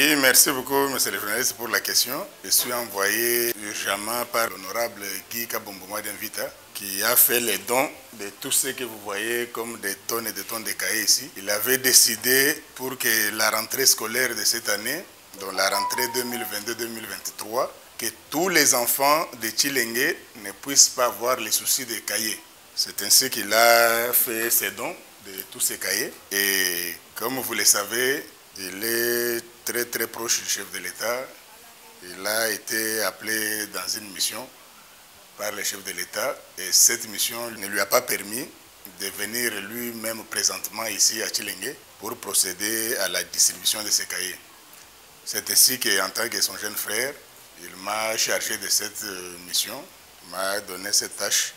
Oui, merci beaucoup, monsieur le journaliste, pour la question. Je suis envoyé urgemment par l'honorable Guy Kabombo d'Invita, qui a fait les dons de tout ce que vous voyez comme des tonnes et des tonnes de cahiers ici. Il avait décidé pour que la rentrée scolaire de cette année, donc la rentrée 2022-2023, que tous les enfants de Tchilenge ne puissent pas avoir les soucis des cahiers. C'est ainsi qu'il a fait ses dons de tous ces cahiers. Et comme vous le savez, il est très proche du chef de l'État. Il a été appelé dans une mission par le chef de l'État et cette mission ne lui a pas permis de venir lui-même présentement ici à Tchilenge pour procéder à la distribution de ces cahiers. C'est ainsi qu'en tant que son jeune frère, il m'a chargé de cette mission, m'a donné cette tâche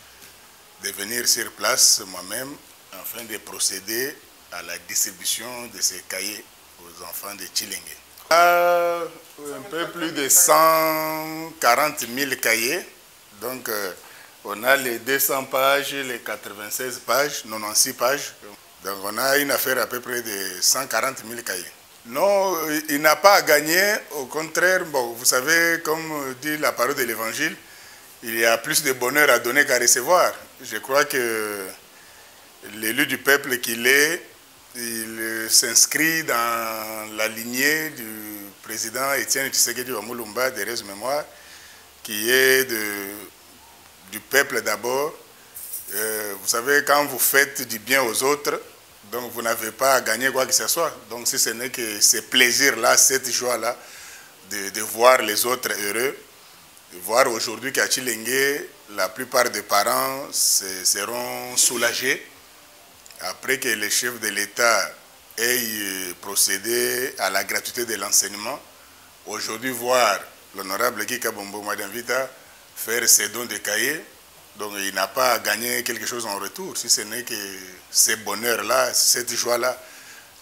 de venir sur place moi-même afin de procéder à la distribution de ces cahiers aux enfants de Tchilenge. Un peu plus de 140 000 cahiers. Donc, on a les 200 pages, les 96 pages, 96 pages. Donc, on a une affaire à peu près de 140 000 cahiers. Non, il n'a pas à gagner. Au contraire, bon, vous savez, comme dit la parole de l'Évangile, il y a plus de bonheur à donner qu'à recevoir. Je crois que l'élu du peuple qu'il est, il s'inscrit dans la lignée du président Étienne Tshisekedi Wamulumba, de Reste Mémoire, qui est du peuple d'abord. Vous savez, quand vous faites du bien aux autres, donc vous n'avez pas à gagner quoi que ce soit. Donc si ce n'est que ce plaisir-là, cette joie-là, de voir les autres heureux, de voir aujourd'hui qu'à Tchilenge, la plupart des parents seront soulagés après que le chef de l'État ait procédé à la gratuité de l'enseignement. Aujourd'hui, voir l'honorable Guy Kabombo d'Invita faire ses dons de cahiers, donc il n'a pas à gagner quelque chose en retour, si ce n'est que ce bonheur-là, cette joie-là,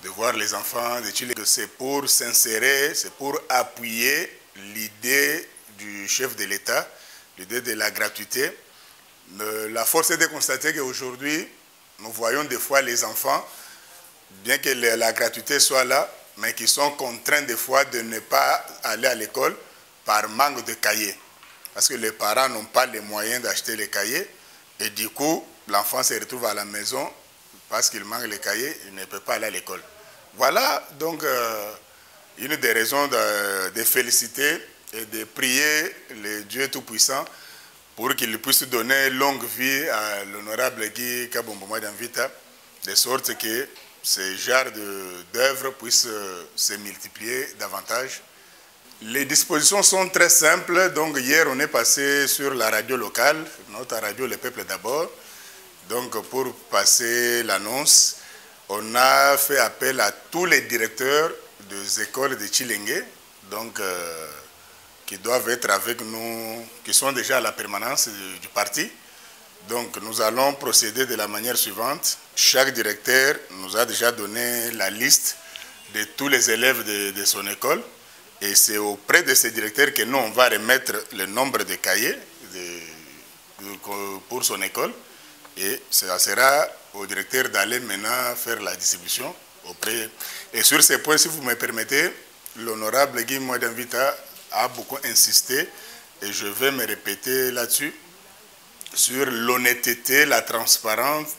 de voir les enfants de Chili. C'est pour s'insérer, c'est pour appuyer l'idée du chef de l'État, l'idée de la gratuité. La force est de constater qu'aujourd'hui, nous voyons des fois les enfants, bien que la gratuité soit là, mais qui sont contraints des fois de ne pas aller à l'école par manque de cahiers. Parce que les parents n'ont pas les moyens d'acheter les cahiers. Et du coup, l'enfant se retrouve à la maison parce qu'il manque les cahiers, il ne peut pas aller à l'école. Voilà donc une des raisons de féliciter et de prier le Dieu Tout-Puissant pour qu'il puisse donner longue vie à l'honorable Guy Kabombo d'Invita, de sorte que ce genre d'œuvres puissent se multiplier davantage. Les dispositions sont très simples. Donc hier, on est passé sur la radio locale, notre radio Le Peuple d'abord. Donc pour passer l'annonce, on a fait appel à tous les directeurs des écoles de Tchilenge, donc qui doivent être avec nous, qui sont déjà à la permanence du parti. Donc nous allons procéder de la manière suivante. Chaque directeur nous a déjà donné la liste de tous les élèves de son école. Et c'est auprès de ces directeurs que nous, on va remettre le nombre de cahiers pour son école. Et ça sera au directeur d'aller maintenant faire la distribution auprès. Et sur ces points, si vous me permettez, l'honorable Guy d'Invita a beaucoup insisté, et je vais me répéter là-dessus, sur l'honnêteté, la transparence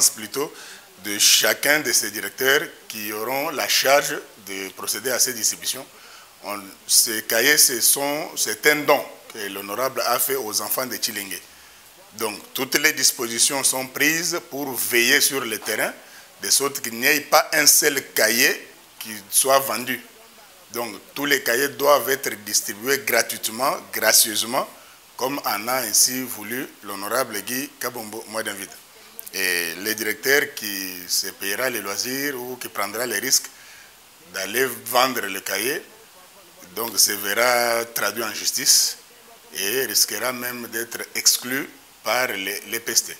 plutôt, de chacun de ces directeurs qui auront la charge de procéder à ces distributions. Ces cahiers, c'est un don que l'honorable a fait aux enfants de Tchilenge. Donc, toutes les dispositions sont prises pour veiller sur le terrain, de sorte qu'il n'y ait pas un seul cahier qui soit vendu. Donc, tous les cahiers doivent être distribués gratuitement, gracieusement, comme en a ainsi voulu l'honorable Guy Kabombo d'Invita. Et le directeur qui se payera les loisirs ou qui prendra les risques d'aller vendre le cahier, donc se verra traduit en justice et risquera même d'être exclu par les pestes.